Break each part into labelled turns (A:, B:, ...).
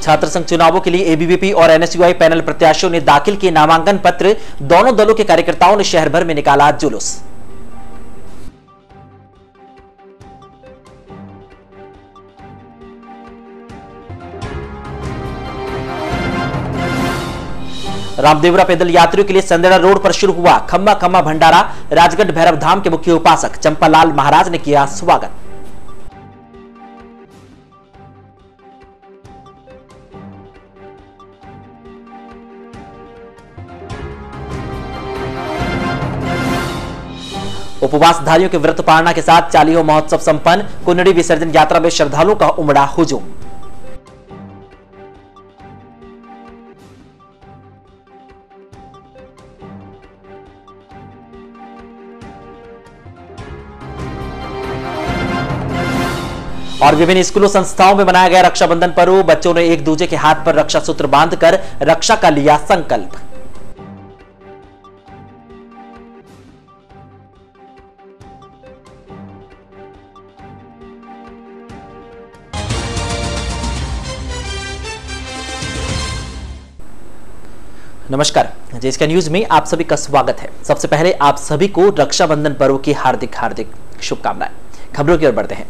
A: छात्र संघ चुनावों के लिए एबीवीपी और एनएसयूआई पैनल प्रत्याशियों ने दाखिल किए नामांकन पत्र। दोनों दलों के कार्यकर्ताओं ने शहर भर में निकाला जुलूस। रामदेवरा पैदल यात्रियों के लिए संदेड़ा रोड पर शुरू हुआ खम्मा खम्मा भंडारा। राजगढ़ भैरव धाम के मुख्य उपासक चंपालाल महाराज ने किया स्वागत। उपवासधारियों के व्रत पालना के साथ चालीहो महोत्सव संपन्न। कुनड़ी विसर्जन यात्रा में श्रद्धालुओं का उमड़ा हुजूम। और विभिन्न स्कूलों संस्थाओं में मनाया गया रक्षाबंधन पर्व। बच्चों ने एक दूसरे के हाथ पर रक्षा सूत्र बांधकर रक्षा का लिया संकल्प। नमस्कार, जेएसके न्यूज में आप सभी का स्वागत है। सबसे पहले आप सभी को रक्षाबंधन पर्व की हार्दिक हार्दिक शुभकामनाएं। खबरों की ओर बढ़ते हैं।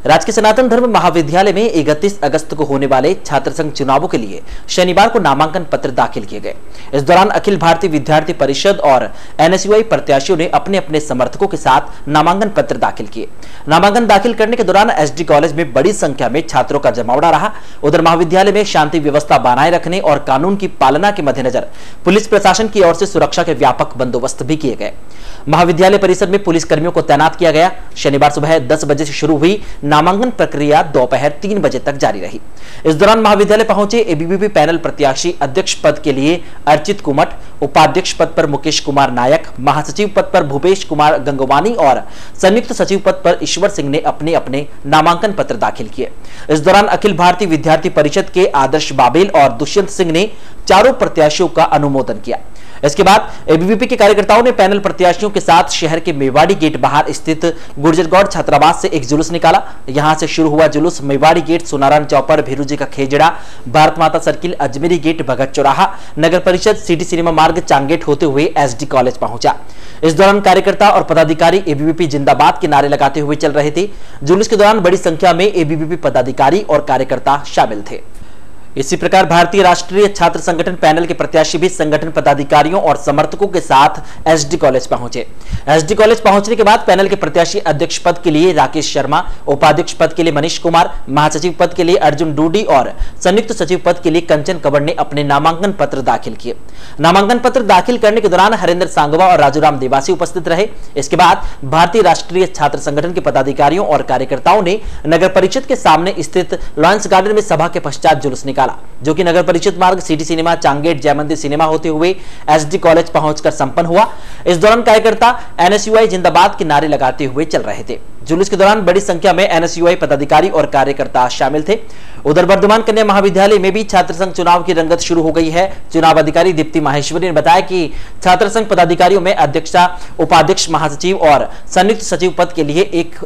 A: राजकीय सनातन धर्म महाविद्यालय में 31 अगस्त को होने वाले छात्र संघ चुनावों के लिए शनिवार को नामांकन पत्र दाखिल किए गए। इस दौरान अखिल भारतीय विद्यार्थी परिषद और एनएसयूआई प्रत्याशियों ने अपने अपने समर्थकों के साथ नामांकन पत्र दाखिल किए। नामांकन दाखिल करने के दौरान एसडी कॉलेज में बड़ी संख्या में छात्रों का जमावड़ा रहा। उधर महाविद्यालय में शांति व्यवस्था बनाए रखने और कानून की पालना के मद्देनजर पुलिस प्रशासन की ओर से सुरक्षा के व्यापक बंदोबस्त भी किए गए। महाविद्यालय परिसर में पुलिस कर्मियों को तैनात किया गया। शनिवार सुबह 10 बजे से शुरू हुई नामांकन प्रक्रिया दोपहर 3 बजे तक जारी रही। इस दौरान महाविद्यालय पहुंचे एबीवीपी पैनल प्रत्याशी अध्यक्ष पद के लिए अर्चित कुमट, उपाध्यक्ष पद पर मुकेश कुमार नायक, महासचिव पद पर भूपेश कुमार गंगवानी और संयुक्त सचिव पद पर ईश्वर सिंह ने अपने अपने नामांकन पत्र दाखिल किए। इस दौरान अखिल भारतीय विद्यार्थी परिषद के आदर्श बाबेल और दुष्यंत सिंह ने चारों प्रत्याशियों का अनुमोदन किया। इसके बाद एबीवीपी के कार्यकर्ताओं ने पैनल प्रत्याशियों के साथ शहर के मेवाड़ी गेट बाहर स्थित गुर्जरगौड़ छात्रावास से एक जुलूस निकाला। यहां से शुरू हुआ जुलूस मेवाड़ी गेट, सोनाराम चौपर, भीरू जी का खेजड़ा, भारत माता सर्किल, अजमेरी गेट, भगत चौराहा, नगर परिषद, सिटी सिनेमा मार्ग, चांगेट होते हुए एसडी कॉलेज पहुंचा। इस दौरान कार्यकर्ता और पदाधिकारी एबीवीपी जिंदाबाद के नारे लगाते हुए चल रहे थे। जुलूस के दौरान बड़ी संख्या में एबीवीपी पदाधिकारी और कार्यकर्ता शामिल थे। इसी प्रकार भारतीय राष्ट्रीय छात्र संगठन पैनल के प्रत्याशी भी संगठन पदाधिकारियों और समर्थकों के साथ एसडी कॉलेज पहुंचे। एसडी कॉलेज पहुंचने के बाद पैनल के प्रत्याशी अध्यक्ष पद के लिए राकेश शर्मा, उपाध्यक्ष पद के लिए मनीष कुमार, महासचिव पद के लिए अर्जुन डूडी और संयुक्त सचिव पद के लिए कंचन कबर ने अपने नामांकन पत्र दाखिल किए। नामांकन पत्र दाखिल करने के दौरान हरेंद्र सांगवा और राजूराम देवासी उपस्थित रहे। इसके बाद भारतीय राष्ट्रीय छात्र संगठन के पदाधिकारियों और कार्यकर्ताओं ने नगर परिषद के सामने स्थित लॉयंस गार्डन में सभा के पश्चात जुलूस निकाला, जो कि नगर परिषद मार्ग, सिटी सिनेमा, चांगेट, जय मंदिर सिनेमा होते हुए एसडी कॉलेज पहुंचकर संपन्न हुआ। इस दौरान कार्यकर्ता एनएसयूआई जिंदाबाद के नारे लगाते हुए चल रहे थे। जुलूस के दौरान बड़ी संख्या में एनएसयूआई पदाधिकारी और कार्यकर्ता शामिल थे। उधर वर्धमान कन्या महाविद्यालय में भी छात्र संघ चुनाव की रंगत शुरू हो गई है। चुनाव अधिकारी दीप्ति माहेश्वरी ने बताया कि छात्र संघ पदाधिकारियों में अध्यक्षा, उपाध्यक्ष, महासचिव और संयुक्त सचिव पद के लिए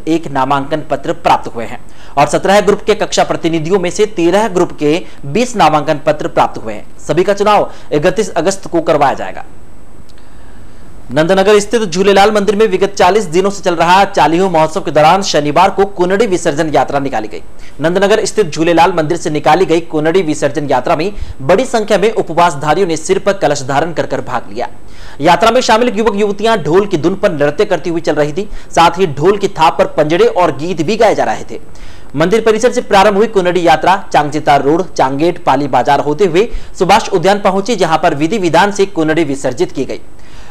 A: एक नामांकन पत्र प्राप्त हुए हैं और 17 ग्रुप के कक्षा प्रतिनिधियों में से 13 ग्रुप के 20 नामांकन पत्र प्राप्त हुए हैं। सभी का चुनाव 31 अगस्त को करवाया जाएगा। नंदनगर स्थित झूलेलाल मंदिर में विगत 40 दिनों से चल रहा चालीहो महोत्सव के दौरान शनिवार को कुनड़ी विसर्जन यात्रा निकाली गई। नंदनगर स्थित झूलेलाल मंदिर से निकाली गई कुनड़ी विसर्जन यात्रा में बड़ी संख्या में उपवासधारियों ने सिर पर कलश धारण कर भाग लिया। यात्रा में शामिल युवक युवतियां ढोल की धुन पर नृत्य करती हुई चल रही थी। साथ ही ढोल की थाप पर पंजड़े और गीत भी गाए जा रहे थे। मंदिर परिसर से प्रारंभ हुई कुनड़ी यात्रा चांगचिता रोड, चांगेट, पाली बाजार होते हुए सुभाष उद्यान पहुंची, जहां पर विधि विधान से कुनड़ी विसर्जित की गई।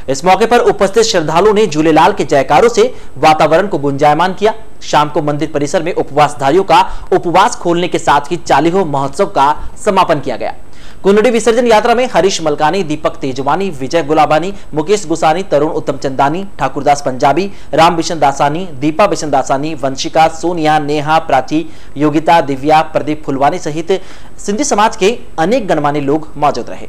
A: इस मौके पर उपस्थित श्रद्धालुओं ने झूलेलाल के जयकारों से वातावरण को गुंजायमान किया। शाम को मंदिर परिसर में उपवासधारियों का उपवास खोलने के साथ ही चालीहो महोत्सव का समापन किया गया। कुनड़ी विसर्जन यात्रा में हरीश मलकानी, दीपक तेजवानी, विजय गुलाबानी, मुकेश गुसानी, तरुण उत्तम चंदानी, ठाकुरदास पंजाबी, राम बिशन दासानी, दीपा बिशन दासानी, वंशिका, सोनिया, नेहा, प्राची, योगिता, दिव्या, प्रदीप फुलवानी सहित सिंधी समाज के अनेक गणमान्य लोग मौजूद रहे।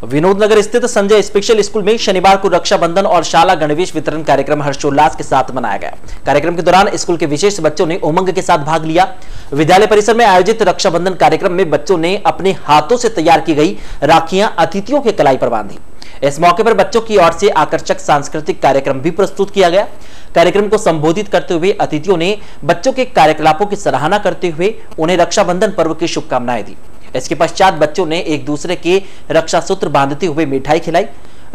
A: विनोदनगर स्थित संजय स्पेशल स्कूल में शनिवार को रक्षाबंधन और शाला गणवेश वितरण कार्यक्रम हर्षोल्लास के साथ मनाया गया। कार्यक्रम के दौरान स्कूल के विशेष बच्चों ने उमंग के साथ भाग लिया। विद्यालय परिसर में आयोजित रक्षाबंधन कार्यक्रम में बच्चों ने अपने हाथों से तैयार की गई राखियां अतिथियों के कलाई पर बांधी। इस मौके पर बच्चों की ओर से आकर्षक सांस्कृतिक कार्यक्रम भी प्रस्तुत किया गया। कार्यक्रम को संबोधित करते हुए अतिथियों ने बच्चों के कार्यकलापों की सराहना करते हुए उन्हें रक्षाबंधन पर्व की शुभकामनाएं दी। इसके पश्चात बच्चों ने एक दूसरे के रक्षा सूत्र बांधते हुए मिठाई खिलाई।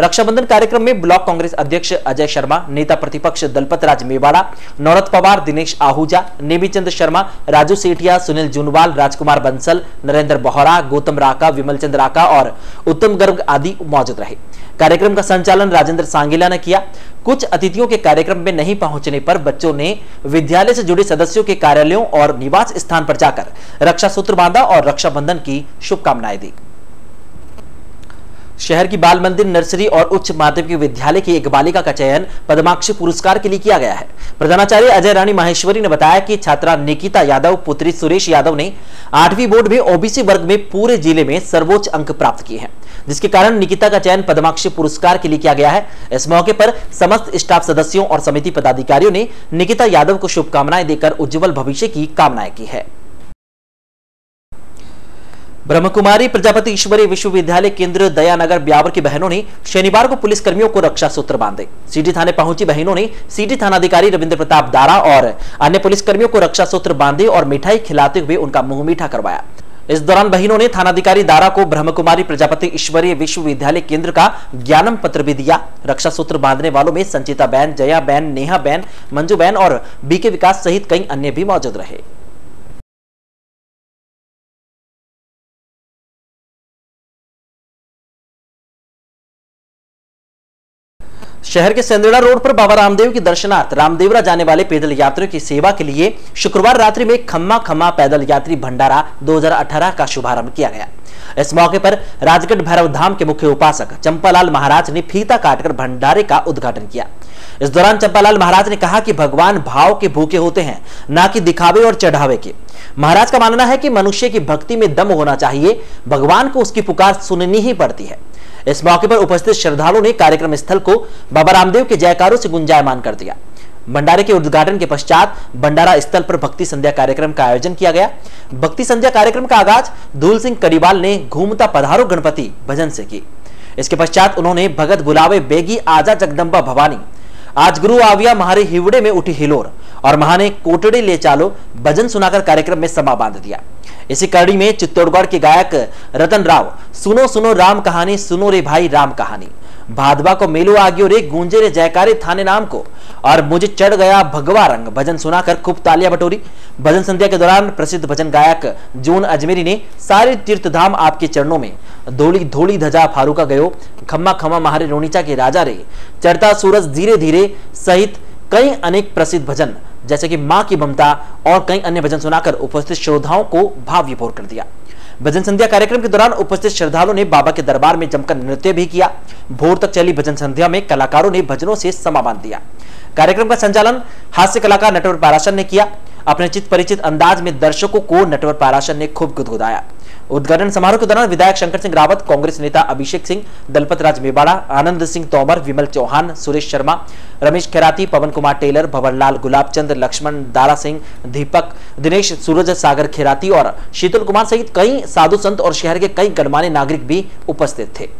A: रक्षाबंधन कार्यक्रम में ब्लॉक कांग्रेस अध्यक्ष अजय शर्मा, नेता प्रतिपक्ष दलपत राज मेवाड़ा, नौरत पवार, दिनेश आहूजा, नेमीचंद शर्मा, राजू सेठिया, सुनील जूनवाल, राजकुमार बंसल, नरेंद्र बोहरा, गौतम राका, विमल चंद राका और उत्तम गर्ग आदि मौजूद रहे। कार्यक्रम का संचालन राजेंद्र सांगेला ने किया। कुछ अतिथियों के कार्यक्रम में नहीं पहुंचने पर बच्चों ने विद्यालय से जुड़े सदस्यों के कार्यालयों और निवास स्थान पर जाकर रक्षा सूत्र बांधा और रक्षाबंधन की शुभकामनाएं दी। शहर की बाल मंदिर, नर्सरी और उच्च माध्यमिक विद्यालय की एक बालिका का चयन पद्माक्षी पुरस्कार के लिए किया गया है। प्रधानाचार्य अजय रानी माहेश्वरी ने बताया कि छात्रा निकिता यादव पुत्री सुरेश यादव ने 8वीं बोर्ड में ओबीसी वर्ग में पूरे जिले में सर्वोच्च अंक प्राप्त किए हैं, जिसके कारण निकिता का चयन पद्माक्षी पुरस्कार के लिए किया गया है। इस मौके पर समस्त स्टाफ सदस्यों और समिति पदाधिकारियों ने निकिता यादव को शुभकामनाएं देकर उज्जवल भविष्य की कामनाएं की है। ब्रह्मकुमारी प्रजापति ईश्वरीय विश्वविद्यालय केंद्र दयानगर ब्यावर की बहनों ने शनिवार को पुलिसकर्मियों को रक्षा सूत्र बांधे। सिटी थाने पहुंची बहनों ने सिटी थानाधिकारी रविंद्र प्रताप दारा और अन्य पुलिसकर्मियों को रक्षा सूत्र बांधे और मिठाई खिलाते हुए उनका मुंह मीठा करवाया। इस दौरान बहनों ने थानाधिकारी दारा को ब्रह्मकुमारी प्रजापति ईश्वरीय विश्वविद्यालय केंद्र का ज्ञानम पत्र भी दिया। रक्षा सूत्र बांधने वालों में संचिता बैन, जया बैन, नेहा बैन, मंजू बैन और बीके विकास सहित कई अन्य भी मौजूद रहे। शहर के सेंदड़ा रोड पर बाबा रामदेव की दर्शनार्थ रामदेवरा जाने वाले पैदल यात्रियों की सेवा के लिए शुक्रवार रात्रि में खम्मा खम्मा पैदल यात्री भंडारा 2018 का शुभारंभ किया गया। इस मौके पर राजगढ़ भैरव धाम के मुख्य उपासक चंपालाल महाराज ने फीता काटकर भंडारे का उद्घाटन किया। इस दौरान चंपालाल महाराज ने कहा कि भगवान भाव के भूखे होते हैं, ना कि दिखावे और चढ़ावे के। महाराज का मानना है कि मनुष्य की भक्ति में दम होना चाहिए, भगवान को उसकी पुकार सुननी ही पड़ती है। इस मौके पर उपस्थित श्रद्धालुओं ने कार्यक्रम स्थल को बाबा रामदेव के जयकारों से गुंजायमान कर दिया। भंडारे के उद्घाटन के पश्चात भंडारा स्थल पर भक्ति संध्या कार्यक्रम का आयोजन किया गया। भक्ति संध्या कार्यक्रम का आगाज धूल सिंह कड़ीवाल ने घूमता पधारो गणपति भजन से की। इसके पश्चात उन्होंने भगत बुलावे बेगी आजा जगदम्बा भवानी, आज गुरु आविया महारे हिवड़े में उठी हिलोर और महाने कोटड़े ले चालो भजन सुनाकर कार्यक्रम में समा बांध दिया। इसी कड़ी में चित्तौड़गढ़ के गायक रतन राव सुनो सुनो राम कहानी, सुनो रे भाई राम कहानी, भादवा को मेलो आगियो रे, गूंजे रे जयकारे थाने नाम को और मुझे चढ़ गया भगवा रंग भजन सुनाकर खूब तालियां बटोरी। भजन संध्या के दौरान प्रसिद्ध भजन गायक जोन अजमेरी ने सारे तीर्थ धाम आपके चरणों में, धोली धोली धजा फारूका गयो, खम्मा खम्मा महारे रोनीचा के राजा रे, चढ़ता सूरज धीरे धीरे सहित कई अनेक प्रसिद्ध भजन जैसे कि मां की ममता और कई अन्य भजन सुनाकर उपस्थित श्रोताओं को भाव विभोर कर दिया। भजन संध्या कार्यक्रम के दौरान उपस्थित श्रद्धालुओं ने बाबा के दरबार में जमकर नृत्य भी किया। भोर तक चली भजन संध्या में कलाकारों ने भजनों से समा बांध दिया। कार्यक्रम का संचालन हास्य कलाकार नटवर पाराशर ने किया। अपने चित परिचित अंदाज में दर्शकों को नटवर पाराशर ने खूब गुदगुदाया। उद्घाटन समारोह के दौरान विधायक शंकर सिंह रावत, कांग्रेस नेता अभिषेक सिंह, दलपत राज मेवाड़ा, आनंद सिंह तोमर, विमल चौहान, सुरेश शर्मा, रमेश खैराती, पवन कुमार टेलर, भंवरलाल, गुलाबचंद, लक्ष्मण, दारा सिंह, दीपक, दिनेश, सूरज सागर खैराती और शीतल कुमार सहित कई साधु संत और शहर के कई गणमान्य नागरिक भी उपस्थित थे।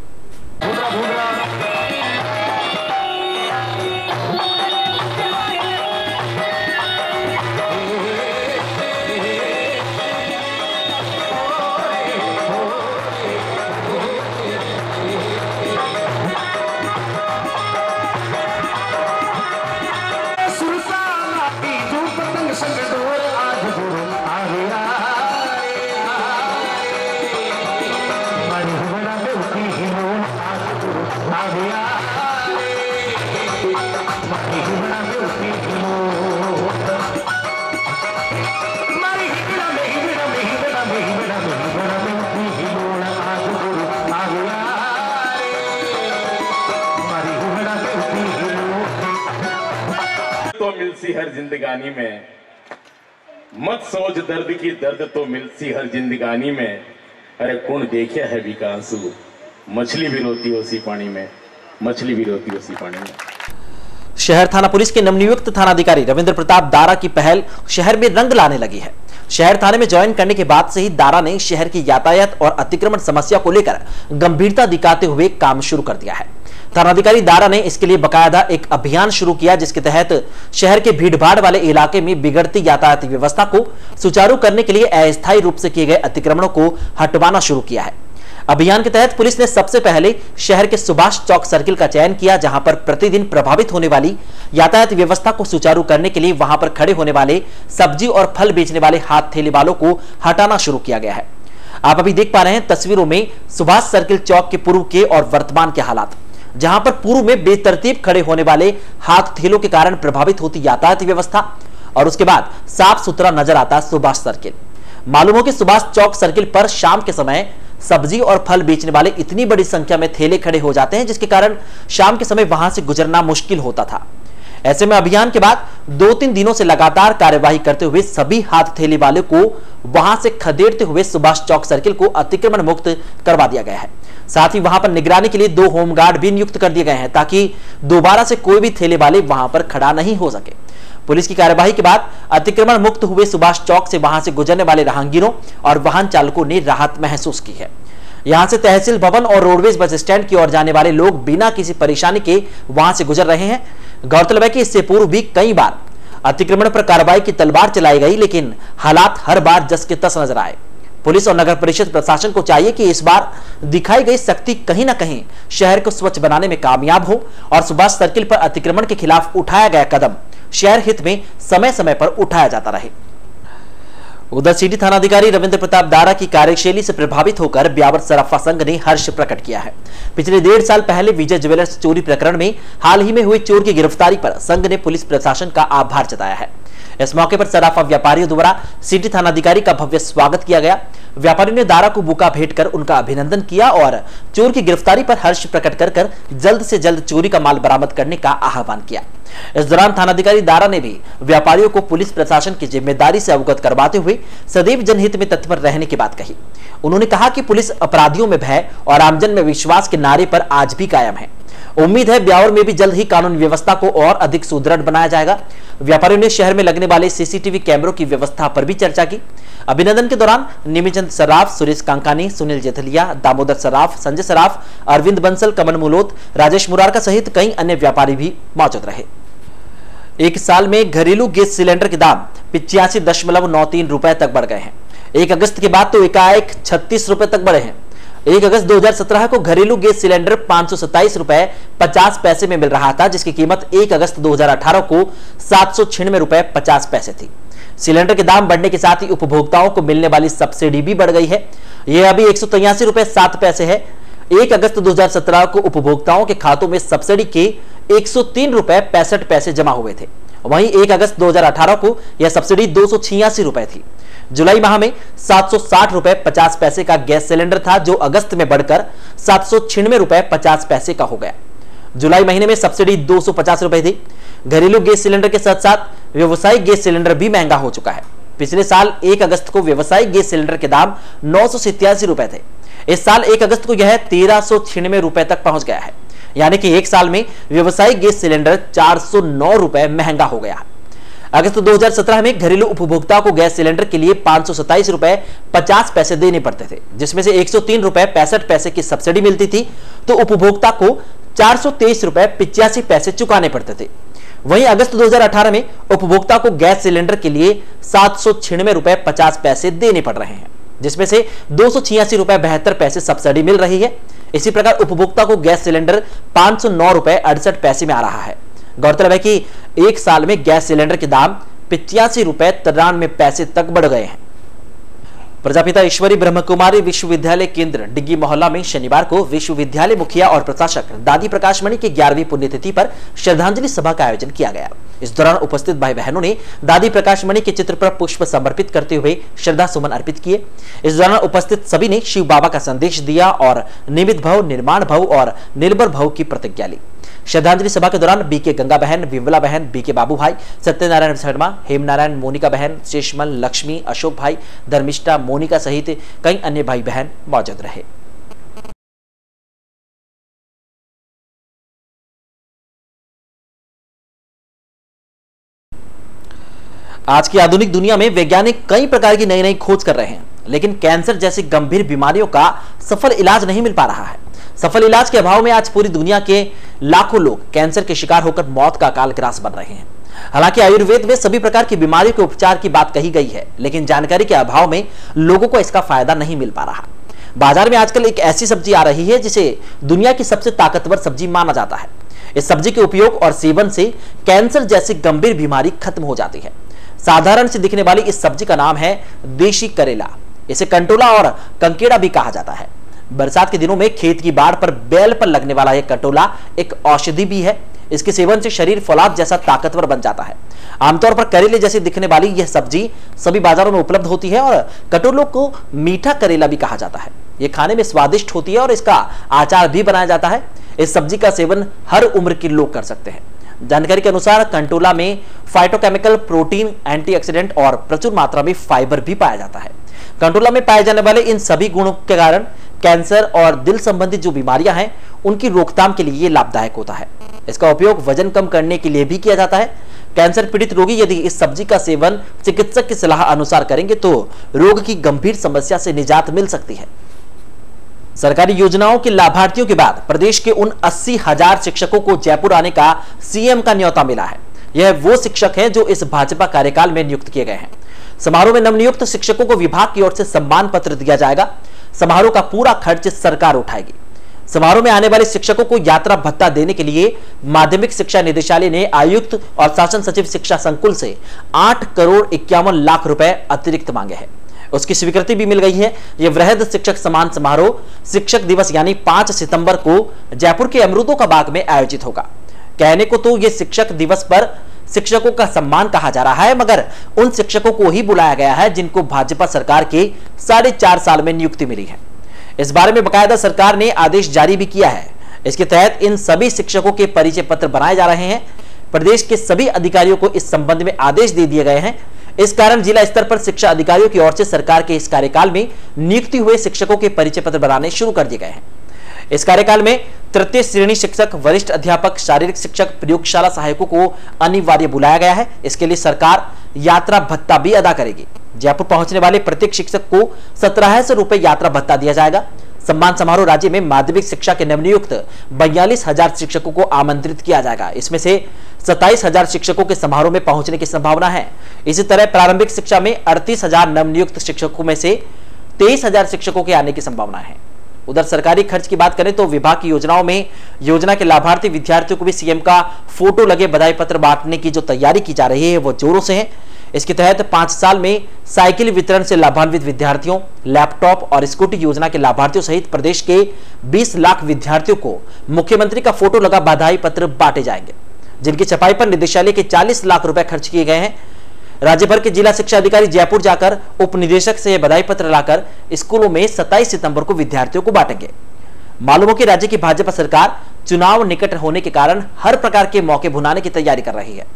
B: तो मिलसी हर जिंदगानी में, मत सोच दर्द की दर्द तो मिलसी हर जिंदगानी में। अरे कौन देखे है विकासु, मछली भी रोती है उसी पानी में, मछली भी रोती है उसी पानी में।
A: शहर थाना पुलिस के नवनियुक्त थानाधिकारी रविंद्र प्रताप दारा की पहल शहर में रंग लाने लगी है। शहर थाने में ज्वाइन करने के बाद से ही दारा ने शहर की यातायात और अतिक्रमण समस्या को लेकर गंभीरता दिखाते हुए काम शुरू कर दिया है। थानाधिकारी दारा ने इसके लिए बाकायदा एक अभियान शुरू किया, जिसके तहत शहर के भीड़भाड़ वाले इलाके में बिगड़ती यातायात व्यवस्था को सुचारू करने के लिए अस्थायी रूप से किए गए अतिक्रमणों को हटवाना शुरू किया है। अभियान के तहत पुलिस ने सबसे पहले शहर के सुभाष चौक सर्किल का चयन किया, जहां पर प्रतिदिन प्रभावित होने वाली यातायात व्यवस्था को सुचारू करने के लिए वहां पर खड़े होने वाले सब्जी और फल बेचने वाले हाथ ठेले वालों को हटाना शुरू किया गया है। आप अभी देख पा रहे हैं तस्वीरों में सुभाष सर्किल चौक के पूर्व के और वर्तमान के हालात, जहां पर पूर्व में बेतरतीब खड़े होने वाले हाथ ठेलों के कारण प्रभावित होती यातायात व्यवस्था और उसके बाद साफ सुथरा नजर आता सुभाष सर्किल। मालूम हो कि सुभाष चौक सर्किल पर शाम के समय सब्जी और फल बेचने वाले इतनी बड़ी संख्या में ठेले खड़े हो जाते हैं, जिसके कारण शाम के समय वहां से गुजरना मुश्किल होता था। ऐसे में अभियान के बाद 2-3 दिनों से लगातार कार्यवाही करते हुए सभी हाथ ठेले वालों को वहां से खदेड़ते हुए सुभाष चौक सर्किल को अतिक्रमण मुक्त करवा दिया गया है। साथ ही वहां पर निगरानी के लिए 2 होमगार्ड भी नियुक्त कर दिए गए हैं, ताकि दोबारा से कोई भी ठेले वाले वहां पर खड़ा नहीं हो सके। पुलिस की कार्यवाही के बाद अतिक्रमण मुक्त हुए सुभाष चौक से वहां से गुजरने वाले राहगीरों और वाहन चालकों ने राहत महसूस की है। यहां से तहसील भवन और रोडवेज बस स्टैंड की ओर जाने वाले लोग बिना किसी परेशानी के वहां से गुजर रहे हैं। गौरतलब है कि इससे पूर्व भी कई बार अतिक्रमण पर कार्रवाई की तलवार चलाई गई, लेकिन हालात हर बार जस के तस नजर आए। पुलिस और नगर परिषद प्रशासन को चाहिए कि इस बार दिखाई गई शक्ति कहीं ना कहीं शहर को स्वच्छ बनाने में कामयाब हो और सुभाष सर्किल पर अतिक्रमण के खिलाफ उठाया गया कदम शहर हित में समय समय पर उठाया जाता रहे। उधर सिटी थानाधिकारी रविंद्र प्रताप दारा की कार्यशैली से प्रभावित होकर ब्यावर सराफा संघ ने हर्ष प्रकट किया है। पिछले 1.5 साल पहले विजय ज्वेलर्स चोरी प्रकरण में हाल ही में हुए चोर की गिरफ्तारी पर संघ ने पुलिस प्रशासन का आभार जताया है। इस मौके पर सराफा व्यापारियों द्वारा सिटी थानाधिकारी का भव्य स्वागत किया गया। व्यापारियों ने दारा को बुका भेंट कर उनका अभिनंदन किया और चोर की गिरफ्तारी पर हर्ष प्रकट कर जल्द से जल्द चोरी का माल बरामद करने का आह्वान किया। इस दौरान थानाधिकारी दारा ने भी व्यापारियों को पुलिस प्रशासन की जिम्मेदारी से अवगत करवाते हुए सदैव जनहित में तत्पर रहने की बात कही। उन्होंने कहा कि पुलिस अपराधियों में भय और आमजन में विश्वास के नारे पर आज भी कायम है। उम्मीद है ब्यावर में भी जल्द ही कानून व्यवस्था को और अधिक सुदृढ़ बनाया जाएगा। व्यापारियों ने शहर में लगने वाले सीसीटीवी कैमरों की व्यवस्था पर भी चर्चा की। अभिनंदन के दौरान निमिचंद सराफ, सुरेश कांकानी, सुनील जेथलिया, दामोदर सराफ, संजय सराफ, अरविंद बंसल, कमल मुलोत, राजेश मुरारका सहित कई अन्य व्यापारी भी मौजूद रहे। एक साल में घरेलू गैस सिलेंडर के दाम 85.93 रुपए तक बढ़ गए हैं। 1 अगस्त के बाद तो एकाएक 36 रुपए तक बढ़े हैं। 1 अगस्त 2017 को घरेलू गैस सिलेंडर 527 रुपए 50 पैसे में मिल रहा था, जिसकी कीमत 1 अगस्त 2018 को 796 रुपए 50 पैसे थी। सिलेंडर के दाम बढ़ने के साथ ही उपभोक्ताओं को मिलने वाली सब्सिडी भी बढ़ गई है। यह अभी 183 रुपए 7 पैसे है। 1 अगस्त 2017 को उपभोक्ताओं के खातों में सब्सिडी के 103 रुपए 65 पैसे जमा हुए थे। वहीं 1 अगस्त 2018 को यह सब्सिडी 286 रुपए थी। जुलाई माह में 760 रुपए 50 पैसे का गैस सिलेंडर था, जो अगस्त में बढ़कर 796 रुपए 50 पैसे का हो गया। जुलाई महीने में सब्सिडी 250 रुपए थी। घरेलू गैस सिलेंडर के साथ साथ व्यवसायिक गैस सिलेंडर भी महंगा हो चुका है। पिछले साल 1 अगस्त को व्यवसायिक गैस सिलेंडर के दाम 987 रुपए थे। इस साल 1 अगस्त को यह 1396 रुपए तक पहुंच गया है, यानी कि 1 साल में व्यवसायिक गैस सिलेंडर 409 रुपए महंगा हो गया। अगस्त 2017 में घरेलू उपभोक्ता को गैस सिलेंडर के लिए 527 रुपए 50 पैसे देने पड़ते थे, जिसमें से 103 रुपए 65 पैसे की सब्सिडी मिलती थी, तो उपभोक्ता को 423 रुपए 85 पैसे चुकाने पड़ते थे। वहीं अगस्त 2018 में उपभोक्ता को गैस सिलेंडर के लिए 796 रुपए 50 पैसे देने पड़ रहे हैं, जिसमें से 286 रुपए 72 पैसे सब्सिडी मिल रही है। इसी प्रकार उपभोक्ता को गैस सिलेंडर 509 रुपए 68 पैसे में आ रहा है। गौरतलब है कि 1 साल में गैस सिलेंडर के दाम 85 रुपए 93 पैसे तक बढ़ गए हैं। प्रजापिता ईश्वरी ब्रह्मकुमारी विश्वविद्यालय केंद्र डिग्गी मोहल्ला में शनिवार को विश्वविद्यालय मुखिया और प्रशासक दादी प्रकाशमणि की 11वीं पुण्यतिथि पर श्रद्धांजलि सभा का आयोजन किया गया। इस दौरान उपस्थित भाई बहनों ने दादी प्रकाशमणि के चित्र पर पुष्प समर्पित करते हुए श्रद्धा सुमन अर्पित किए। इस दौरान उपस्थित सभी ने शिव बाबा का संदेश दिया और निमित भव, निर्माण भव और निर्भर भव की प्रतिज्ञा ली। श्रद्धांजलि सभा के दौरान बीके गंगा बहन, विमला बहन, बीके बाबू भाई, सत्यनारायण शर्मा, हेमनारायण, मोनिका बहन, शेषमल, लक्ष्मी, अशोक भाई, धर्मिष्ठा, मोनिका सहित कई अन्य भाई बहन मौजूद रहे। आज की आधुनिक दुनिया में वैज्ञानिक कई प्रकार की नई नई खोज कर रहे हैं, लेकिन कैंसर जैसी गंभीर बीमारियों का सफल इलाज नहीं मिल पा रहा है। सफल इलाज के अभाव में आज पूरी दुनिया के लाखों लोग कैंसर के शिकार होकर मौत का अकाल ग्रास बन रहे हैं। हालांकि आयुर्वेद में सभी प्रकार की बीमारियों के उपचार की बात कही गई है, लेकिन जानकारी के अभाव में लोगों को इसका फायदा नहीं मिल पा रहा। बाजार में आजकल एक ऐसी सब्जी आ रही है जिसे दुनिया की सबसे ताकतवर सब्जी माना जाता है। इस सब्जी के उपयोग और सेवन से कैंसर जैसी गंभीर बीमारी खत्म हो जाती है। साधारण से दिखने वाली इस सब्जी का नाम है देशी करेला। इसे कंटोला और कंकेड़ा भी कहा जाता है। बरसात के दिनों में खेत की बाढ़ पर बेल पर लगने वाला यह कंटोला एक औषधि भी है। इसके सेवन से शरीर फौलाद जैसा ताकतवर बन जाता है। आमतौर पर करेले जैसी दिखने वाली यह सब्जी सभी बाजारों में उपलब्ध होती है और कंटोलों को मीठा करेला भी कहा जाता है। यह खाने में स्वादिष्ट होती है और इसका अचार भी बनाया जाता है। इस सब्जी का सेवन हर उम्र के लोग कर सकते हैं। जानकारी के अनुसार कंटोला में फाइटोकेमिकल, प्रोटीन, एंटीऑक्सीडेंट और प्रचुर मात्रा में फाइबर भी पाया जाता है। कंटोला में पाए जाने वाले इन सभी गुणों के कारण कैंसर और दिल संबंधी जो बीमारियां हैं उनकी रोकथाम के लिए लाभदायक होता है। इसका उपयोग वजन कम करने के लिए भी किया जाता है। कैंसर पीड़ित रोगी यदि इस सब्जी का सेवन चिकित्सक की सलाह अनुसार करेंगे तो रोग की गंभीर समस्या से निजात मिल सकती है। सरकारी योजनाओं के लाभार्थियों के बाद प्रदेश के उन 80,000 शिक्षकों को जयपुर आने का सीएम का न्योता मिला है। यह वो शिक्षक हैं जो इस भाजपा कार्यकाल में नियुक्त किए गए हैं। समारोह में नवनियुक्त शिक्षकों को विभाग की ओर से सम्मान पत्र दिया जाएगा। समारोह का पूरा खर्च सरकार उठाएगी। समारोह में आने वाले शिक्षकों को यात्रा भत्ता देने के लिए माध्यमिक शिक्षा निदेशालय ने आयुक्त और शासन सचिव शिक्षा संकुल से 8 करोड़ 51 लाख रुपए अतिरिक्त मांगे हैं। उसकी स्वीकृति भी मिल गई है। यह वृहद शिक्षक सम्मान समारोह शिक्षक दिवस यानी 5 सितंबर को जयपुर के अमृतों का बाग में आयोजित होगा। कहने को तो यह शिक्षक दिवस पर शिक्षकों का सम्मान कहा जा रहा है, मगर उन शिक्षकों को ही बुलाया गया है जिनको भाजपा सरकार के 4.5 साल में नियुक्ति मिली है। इस बारे में बकायदा सरकार ने आदेश जारी भी किया है। इसके तहत इन सभी शिक्षकों के परिचय पत्र बनाए जा रहे हैं। प्रदेश के सभी अधिकारियों को इस संबंध में आदेश दे दिए गए हैं। इस कारण जिला स्तर पर शिक्षा अधिकारियों की ओर से सरकार के इस कार्यकाल में नियुक्ति हुए शिक्षकों के परिचय पत्र बनाने शुरू कर दिए गए हैं। इस कार्यकाल में तृतीय श्रेणी शिक्षक, वरिष्ठ अध्यापक, शारीरिक शिक्षक, प्रयोगशाला सहायकों को अनिवार्य बुलाया गया है। इसके लिए सरकार यात्रा भत्ता भी अदा करेगी। जयपुर पहुंचने वाले प्रत्येक शिक्षक को 1700 रुपए यात्रा भत्ता दिया जाएगा। सम्मान समारोह राज्य में माध्यमिक शिक्षा के नवनियुक्त 42,000 शिक्षकों को आमंत्रित किया जाएगा। इसमें से 27,000 शिक्षकों के समारोह में पहुंचने की संभावना है। इसी तरह प्रारंभिक शिक्षा में 38,000 नवनियुक्त शिक्षकों में से 23,000 शिक्षकों के आने की संभावना है। उधर सरकारी खर्च की बात करें तो विभाग की योजनाओं में योजना के लाभार्थी विद्यार्थियों को भी सीएम का फोटो लगे बधाई पत्र बांटने की जो तैयारी की जा रही है वो जोरों से है। इसके तहत 5 साल में साइकिल वितरण से लाभान्वित विद्यार्थियों, लैपटॉप और स्कूटी योजना के लाभार्थियों सहित प्रदेश के 20 लाख विद्यार्थियों को मुख्यमंत्री का फोटो लगा बधाई पत्र बांटे जाएंगे, जिनकी छपाई पर निदेशालय के 40 लाख रुपए खर्च किए गए हैं। राज्य भर के जिला शिक्षा अधिकारी जयपुर जाकर उप निदेशक से बधाई पत्र लाकर स्कूलों में 27 सितंबर को विद्यार्थियों को बांटेंगे। मालूम हो कि राज्य की भाजपा सरकार चुनाव निकट होने के कारण हर प्रकार के मौके भुनाने की तैयारी कर रही है।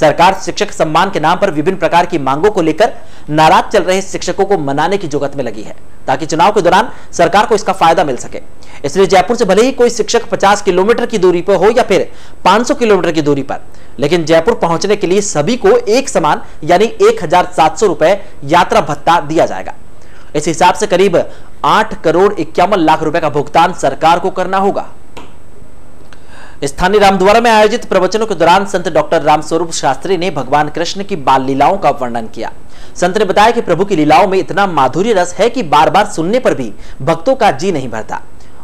A: सरकार शिक्षक सम्मान के नाम पर विभिन्न प्रकार की मांगों को लेकर नाराज चल रहे शिक्षकों को मनाने की जुगत में लगी है, ताकि चुनाव के दौरान सरकार को इसका फायदा मिल सके। इसलिए जयपुर से भले ही कोई शिक्षक 50 किलोमीटर की दूरी पर हो या फिर 500 किलोमीटर की दूरी पर, लेकिन जयपुर पहुंचने के लिए सभी को एक समान यानी 1,700 रुपए यात्रा भत्ता दिया जाएगा। इस हिसाब से करीब 8 करोड़ 51 लाख रुपए का भुगतान सरकार को करना होगा। स्थानीय रामद्वारा में आयोजित प्रवचनों के दौरान संत डॉक्टर रामस्वरूप शास्त्री ने भगवान कृष्ण की बाल लीलाओं का वर्णन किया। संत ने बताया कि प्रभु की लीलाओं में इतना माधुर्य रस है कि बार बार सुनने पर भी भक्तों का जी नहीं भरता।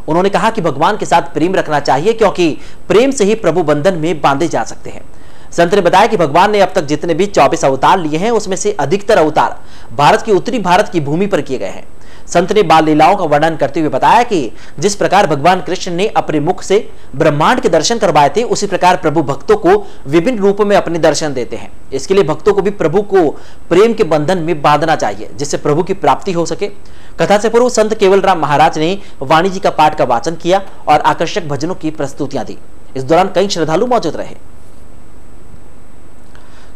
A: उन्होंने कहा कि भगवान के साथ प्रेम रखना चाहिए, क्योंकि प्रेम से ही प्रभु बंधन में बांधे जा सकते हैं। संत ने बताया कि भगवान ने अब तक जितने भी 24 अवतार लिए हैं उसमें से अधिकतर अवतार भारत की उत्तरी भारत की भूमि पर किए गए हैं। संत ने बाल लीलाओं का वर्णन करते हुए बताया कि जिस प्रकार भगवान कृष्ण ने अपने मुख से ब्रह्मांड के दर्शन करवाए थे, उसी प्रकार प्रभु भक्तों को विभिन्न रूपों में अपने दर्शन देते हैं। इसके लिए भक्तों को भी प्रभु को प्रेम के बंधन में बांधना चाहिए, जिससे प्रभु की प्राप्ति हो सके। कथा से पूर्व संत केवलराम महाराज ने वाणी जी का पाठ का वाचन किया और आकर्षक भजनों की प्रस्तुतियां दी। इस दौरान कई श्रद्धालु मौजूद रहे।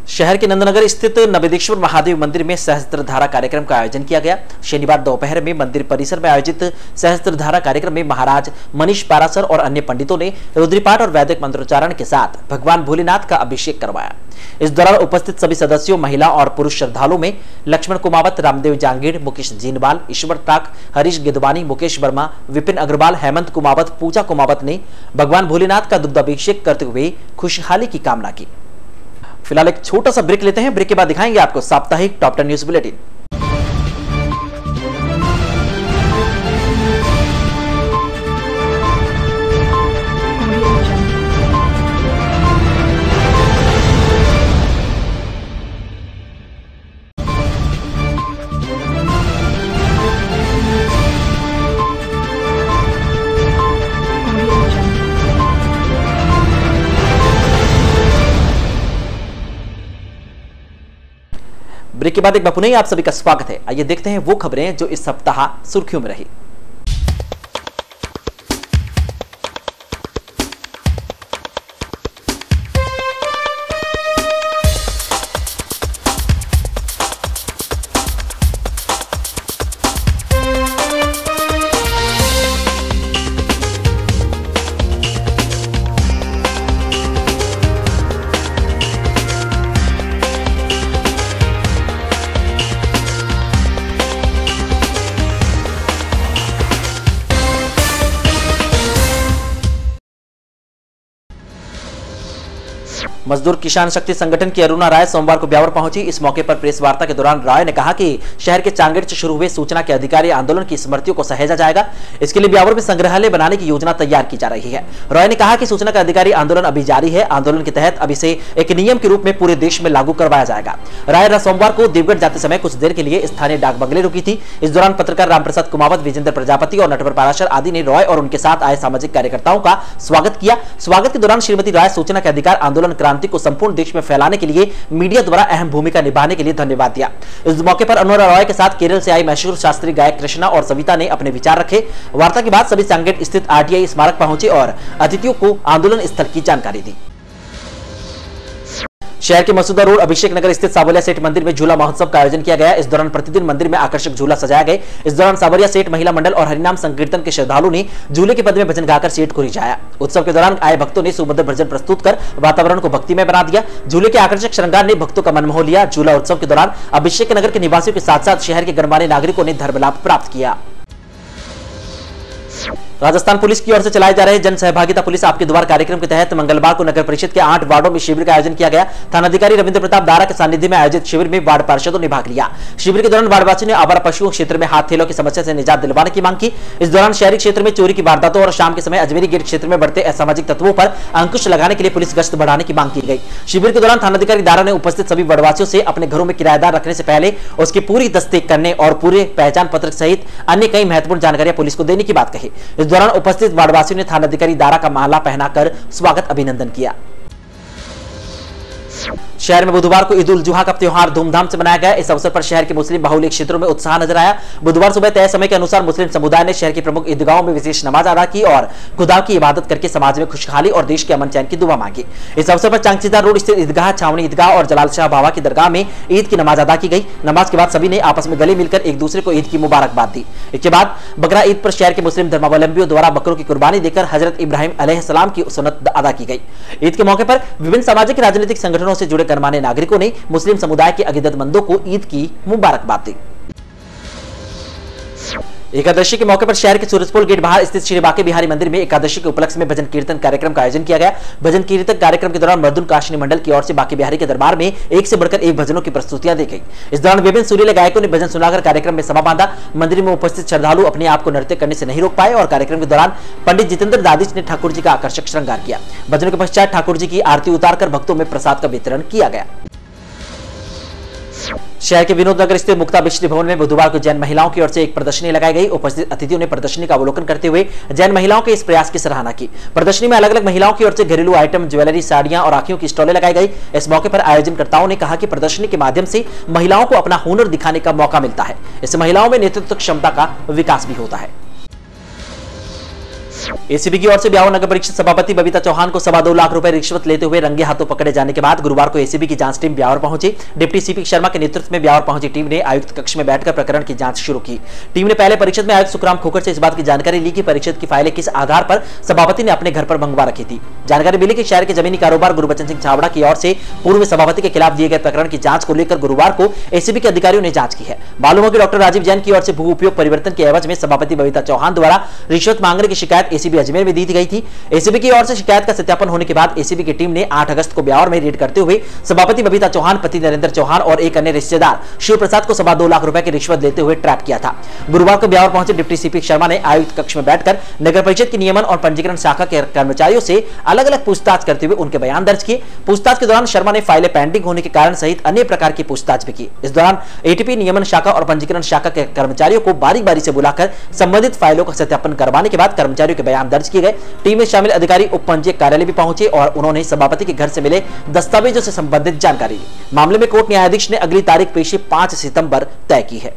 A: शहर के नंदनगर स्थित नवेदेश्वर महादेव मंदिर में सहस्त्रधारा कार्यक्रम का आयोजन किया गया। शनिवार दोपहर में मंदिर परिसर में आयोजित सहस्त्रधारा कार्यक्रम में महाराज मनीष पारासर और अन्य पंडितों ने रुद्रपाठ और वैदिक मंत्रोच्चारण के साथ भगवान भोलेनाथ का अभिषेक करवाया। इस दौरान उपस्थित सभी सदस्यों, महिला और पुरुष श्रद्धालुओं में लक्ष्मण कुमावत, रामदेव जांगीड़, मुकेश जीनवाल, ईश्वर टाक, हरीश गिदवानी, मुकेश वर्मा, विपिन अग्रवाल, हेमंत कुमावत, पूजा कुमावत ने भगवान भोलेनाथ का दुग्धाभिषेक करते हुए खुशहाली की कामना की। फिलहाल एक छोटा सा ब्रेक लेते हैं। ब्रेक के बाद दिखाएंगे आपको साप्ताहिक टॉप 10 न्यूज बुलेटिन। ब्रेक के बाद एक बार पुनः आप सभी का स्वागत है। आइए देखते हैं वो खबरें जो इस सप्ताह सुर्खियों में रही। मजदूर किसान शक्ति संगठन की अरुणा राय सोमवार को ब्यावर पहुंची। इस मौके पर प्रेस वार्ता के दौरान राय ने कहा कि शहर के चांगेड़ से शुरू हुए सूचना के अधिकारी आंदोलन की स्मृतियों को सहेजा जाएगा। इसके लिए ब्यावर में संग्रहालय बनाने की योजना तैयार की जा रही है। राय ने कहा कि सूचना का अधिकारी आंदोलन अभी जारी है। आंदोलन के तहत अब इसे एक नियम के रूप में पूरे देश में लागू करवाया जाएगा। राय सोमवार को देवगढ़ जाते समय कुछ देर के लिए स्थानीय डाक बंगले रुकी थी। इस दौरान पत्रकार रामप्रसाद कुमावत, विजेंद्र प्रजापति और नटवर पाराशर आदि ने रॉय और उनके साथ आए सामाजिक कार्यकर्ताओं का स्वागत किया। स्वागत के दौरान श्रीमती राय सूचना के अधिकार आंदोलन क्रांति को संपूर्ण देश में फैलाने के लिए मीडिया द्वारा अहम भूमिका निभाने के लिए धन्यवाद दिया। इस मौके पर अरुणा रॉय के साथ केरल से आई मशहूर शास्त्रीय गायक कृष्णा और सविता ने अपने विचार रखे। वार्ता के बाद सभी चांगेड़ स्थित आरटीआई स्मारक पहुंचे और अतिथियों को आंदोलन स्थल की जानकारी दी। शहर के मसूदा रोड अभिषेक नगर स्थित सावरिया सेठ मंदिर में झूला महोत्सव का आयोजन किया गया। इस दौरान प्रतिदिन मंदिर में आकर्षक झूला सजाया गया। इस दौरान सावरिया सेठ महिला मंडल और हरिनाम संकीर्तन के श्रद्धालुओं ने झूले के पद में भजन गाकर सेठ को रिझाया। उत्सव के दौरान आए भक्तों ने सुमधुर भजन प्रस्तुत कर वातावरण को भक्तिमय बना दिया। झूले के आकर्षक श्रृंगार ने भक्तों का मन मोह लिया। झूला उत्सव के दौरान अभिषेक नगर के निवासियों के साथ साथ शहर के गणमान्य नागरिकों ने धर्म लाभ प्राप्त किया। राजस्थान पुलिस की ओर से चलाए जा रहे जन सहभागिता पुलिस आपके द्वार कार्यक्रम के तहत मंगलवार को नगर परिषद के 8 वार्डों में शिविर का आयोजन किया गया। थानाधिकारी रविंद्र प्रताप दारा के सानिध्य में आयोजित शिविर में वार्ड पार्षदों ने भाग लिया। शिविर के दौरान वार्डवासियों ने आवारा पशुओं क्षेत्र में हाथ थेलों की समस्या से निजात दिलवाने की मांग की। इस दौरान शहरी क्षेत्र में चोरी की वारदातों और शाम के समय अजमेरी गेट क्षेत्र में बढ़ते असामाजिक तत्वों पर अंकुश लगाने के लिए पुलिस गश्त बढ़ाने की मांग की गई। शिविर के दौरान थानाधिकारी दारा ने उपस्थित सभी वार्डवासियों से अपने घरों में किराएदार रखने से पहले उसकी पूरी तस्दीक करने और पूरे पहचान पत्र सहित अन्य कई महत्वपूर्ण जानकारियां पुलिस को देने की बात कही। इस दौरान उपस्थित वार्डवासियों ने थानाधिकारी दारा का माला पहनाकर स्वागत अभिनंदन किया। शहर में बुधवार को ईद उल जुहा का त्योहार धूमधाम से मनाया गया। इस अवसर पर शहर के मुस्लिम बाहुल्य क्षेत्रों में उत्साह नजर आया। बुधवार सुबह तय समय के अनुसार मुस्लिम समुदाय ने शहर की प्रमुख ईदगाहों में विशेष नमाज अदा की और खुदा की इबादत करके समाज में खुशहाली और देश के अमन चैन की दुआ मांगी। इस अवसर पर चांगसीदा रोड स्थित ईदगाह, छावनी ईदगाह और जलाल शाह बाबा की दरगाह में ईद की नमाज अदा की गई। नमाज के बाद सभी ने आपस में गले मिलकर एक दूसरे को ईद की मुबारकबाद दी। इसके बाद बकरा ईद पर शहर के मुस्लिम धर्मावलंबियों द्वारा बकरों की कुर्बानी देकर हजरत इब्राहिम अलैहिस्सलाम की सुन्नत अदा की गई। ईद के मौके पर विभिन्न सामाजिक राजनीतिक संगठनों से जुड़े गणमान्य नागरिकों ने मुस्लिम समुदाय के अकीदतमंदों को ईद की मुबारकबाद दी। एकादशी के मौके पर शहर के सूरजपुर गेट बाहर स्थित श्री बांके बिहारी मंदिर में एकादशी के उपलक्ष्य में भजन कीर्तन कार्यक्रम का आयोजन किया गया। भजन कीर्तन कार्यक्रम के दौरान मर्दुन काशनी मंडल की ओर से बांके बिहारी के दरबार में एक से बढ़कर एक भजनों की प्रस्तुतियां दी गई। इस दौरान विभिन्न सुरीले गायकों ने भजन सुनाकर कार्यक्रम में समा बांधा। मंदिर में उपस्थित श्रद्धालु अपने आप को नृत्य करने से नहीं रोक पाए और कार्यक्रम के दौरान पंडित जितेंद्र दादिच ने ठाकुर जी का आकर्षक श्रृंगार किया। भजनों के पश्चात ठाकुर जी की आरती उतारकर भक्तों में प्रसाद का वितरण किया गया। शहर के विनोद नगर स्थित मुक्ता बिश्री भवन में बुधवार को जैन महिलाओं की ओर से एक प्रदर्शनी लगाई गई। उपस्थित अतिथियों ने प्रदर्शनी का अवलोकन करते हुए जैन महिलाओं के इस प्रयास की सराहना की। प्रदर्शनी में अलग अलग महिलाओं की ओर से घरेलू आइटम, ज्वेलरी, साड़ियां और राखियों की स्टॉलें लगाई गई। इस मौके पर आयोजनकर्ताओं ने कहा कि प्रदर्शनी के माध्यम से महिलाओं को अपना हुनर दिखाने का मौका मिलता है। इससे महिलाओं में नेतृत्व क्षमता का विकास भी होता है। एसीबी की ओर से ब्यावर नगर परिषद सभापति बबीता चौहान को 2.25 लाख रुपए रिश्वत लेते हुए रंगे हाथों पकड़े जाने के बाद गुरुवार को एसीबी की जांच टीम ब्यावर पहुंची। डिप्टी सीपी शर्मा के नेतृत्व में ब्यावर पहुंची टीम ने आयुक्त कक्ष में बैठकर प्रकरण की जांच शुरू की। टीम ने पहले परिषद में आयुक्त सुखराम खोखर से इस बात की जानकारी ली कि परिषद की फाइलें किस आधार पर सभापति ने अपने घर पर मंगवा रखी थी। जानकारी मिली कि शहर के जमीनी कारोबार गुरबचन सिंह छाबड़ा की ओर से पूर्व सभापति के खिलाफ दिए गए प्रकरण की जांच को लेकर गुरुवार को एसीबी के अधिकारियों ने जांच की है। मालूम हो कि डॉक्टर राजीव जैन की ओर से भू उपयोग परिवर्तन के एवज में सभापति बबीता चौहान द्वारा रिश्वत मांगने की शिकायत एसीबी अजमेर में दी गई थी। एसीबी की ओर से शिकायत का सत्यापन होने के बाद एसीबी की टीम ने 8 अगस्त को ब्यावर में रेड करते हुए सभापति बबीता चौहान, पति नरेंद्र चौहान और एक अन्य रिश्तेदार शिव प्रसाद को 2.25 लाख रुपए की रिश्वत लेते हुए ट्रैप किया था। गुरुवार को ब्यावर पहुंचे डिप्टी सीपी शर्मा ने आयुक्त कक्ष में बैठकर नगर परिषद की नियमन और पंजीकरण शाखा के कर्मचारियों से अलग अलग पूछताछ करते हुए उनके बयान दर्ज किए। पूछताछ के दौरान शर्मा ने फाइलें पेंडिंग होने के कारण सहित अन्य प्रकार की पूछताछ भी की। इस दौरान एटीपी नियमन शाखा और पंजीकरण शाखा के कर्मचारियों को बारी बारी से बुलाकर संबंधित फाइलों का सत्यापन करवाने के बाद कर्मचारियों के बयान दर्ज किए गए। टीम में शामिल अधिकारी उप पंजीयक कार्यालय भी पहुंचे और उन्होंने सभापति के घर से मिले दस्तावेजों से संबंधित जानकारी ली। मामले में कोर्ट न्यायाधीश ने अगली तारीख पेशी 5 सितंबर तय की है।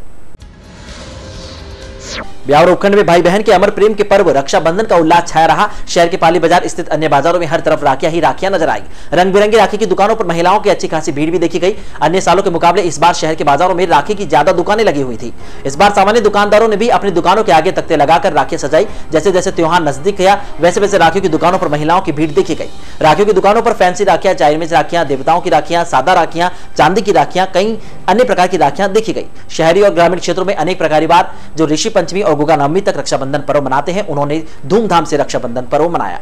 A: ब्यावर उपखंड में भाई बहन के अमर प्रेम के पर्व रक्षाबंधन का उल्लास छाया रहा। शहर के पाली बाजार स्थित अन्य बाजारों में हर तरफ राखियां ही राखियां नजर आई। रंग बिरंगी राखी की दुकानों पर महिलाओं की अच्छी खासी भीड़ भी देखी गई। अन्य सालों के मुकाबले इस बार शहर के बाजारों में राखी की ज्यादा दुकानें लगी हुई थी। इस बार सामान्य दुकानदारों ने भी अपनी दुकानों के आगे तख्ते लगाकर राखियां सजाई। जैसे जैसे त्योहार नजदीक गया वैसे वैसे राखियों की दुकानों पर महिलाओं की भीड़ देखी गई। राखियों की दुकानों पर फैंसी राखियां, चाइनीज राखियां, देवताओं की राखियां, सादा राखियां, चांदी की राखियां, कई अन्य प्रकार की राखियां देखी गई। शहरी और ग्रामीण क्षेत्रों में अनेक परिवार जो ऋषि पंचमी और गुगा नवमी तक रक्षाबंधन पर्व मनाते हैं, उन्होंने धूमधाम से रक्षाबंधन पर्व मनाया।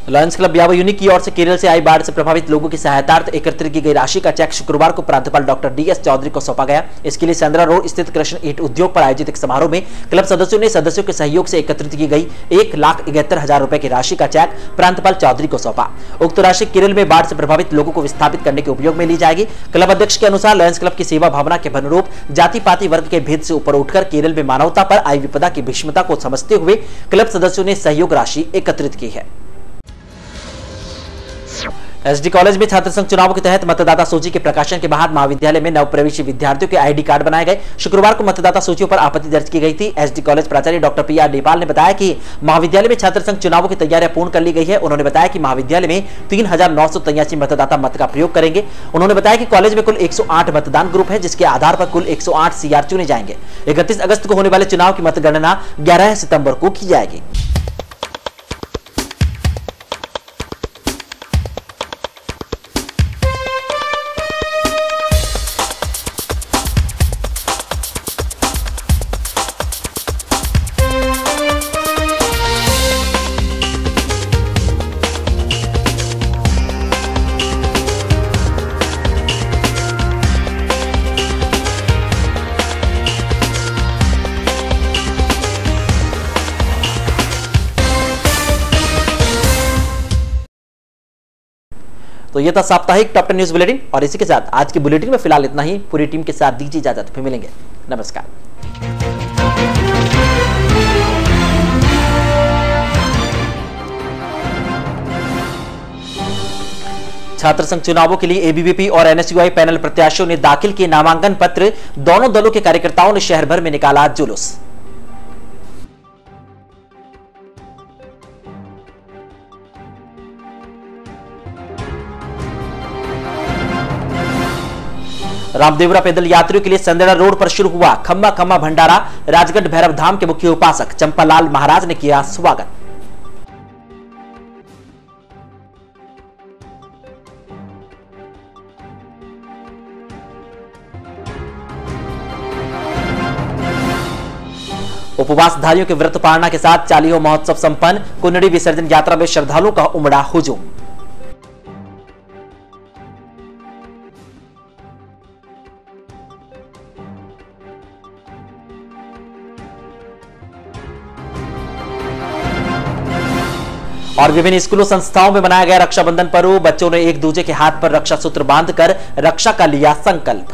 A: लायंस क्लब ब्यावर यूनिक की ओर से केरल से आई बाढ़ से प्रभावित लोगों की सहायतार्थ एकत्रित की गई राशि का चेक शुक्रवार को प्रांतपाल डॉक्टर डीएस चौधरी को सौंपा गया। इसके लिए सेंद्रा रोड स्थित कृष्ण ईट उद्योग पर आयोजित एक समारोह में क्लब सदस्यों ने सदस्यों के सहयोग से एकत्रित की गई 1,71,000 रुपए की राशि का चेक प्रांतपाल चौधरी को सौंपा। उक्त राशि केरल में बाढ़ से प्रभावित लोगों को विस्थापित करने के उपयोग में ली जाएगी। क्लब अध्यक्ष के अनुसार लायंस क्लब की सेवा भावना के अनुरूप जाति पाति वर्ग के भेद से ऊपर उठकर केरल में मानवता पर आई विपदा की भीषणता को समझते हुए क्लब सदस्यों ने सहयोग राशि एकत्रित की है। एसडी कॉलेज में छात्र संघ चुनावों के तहत मतदाता सूची के प्रकाशन के बाद महाविद्यालय में नवप्रवेशी विद्यार्थियों के आईडी कार्ड बनाए गए। शुक्रवार को मतदाता सूचियों पर आपत्ति दर्ज की गई थी। एसडी कॉलेज प्राचार्य डॉक्टर पीआर नेपाल ने बताया कि महाविद्यालय में छात्र संघ चुनावों की तैयारियां पूर्ण कर ली गई है। उन्होंने बताया कि महाविद्यालय में 3,983 मतदाता मत का प्रयोग करेंगे। उन्होंने बताया कि कॉलेज में कुल 108 मतदान ग्रुप है, जिसके आधार पर कुल 108 सीआर चुने जाएंगे। 31 अगस्त को होने वाले चुनाव की मतगणना 11 सितंबर को की जाएगी। तो ये था साप्ताहिक टॉप 10 न्यूज बुलेटिन और इसी के साथ आज की बुलेटिन में फिलहाल इतना ही। पूरी टीम के साथ दीजिए इजाजत, फिर मिलेंगे। नमस्कार। छात्र संघ चुनावों के लिए एबीवीपी और एनएसयूआई पैनल प्रत्याशियों ने दाखिल किए नामांकन पत्र। दोनों दलों के कार्यकर्ताओं ने शहर भर में निकाला जुलूस। रामदेवरा पैदल यात्रियों के लिए संदेड़ा रोड पर शुरू हुआ खम्मा खम्मा भंडारा। राजगढ़ भैरव धाम के मुख्य उपासक चंपालाल महाराज ने किया स्वागत। उपवासधारियों के व्रत पालना के साथ चालीहो महोत्सव संपन्न। कुंडड़ी विसर्जन यात्रा में श्रद्धालुओं का उमड़ा हुजूम। और विभिन्न स्कूलों संस्थाओं में मनाया गया रक्षाबंधन पर्व। बच्चों ने एक दूसरे के हाथ पर रक्षा सूत्र बांधकर रक्षा का लिया संकल्प।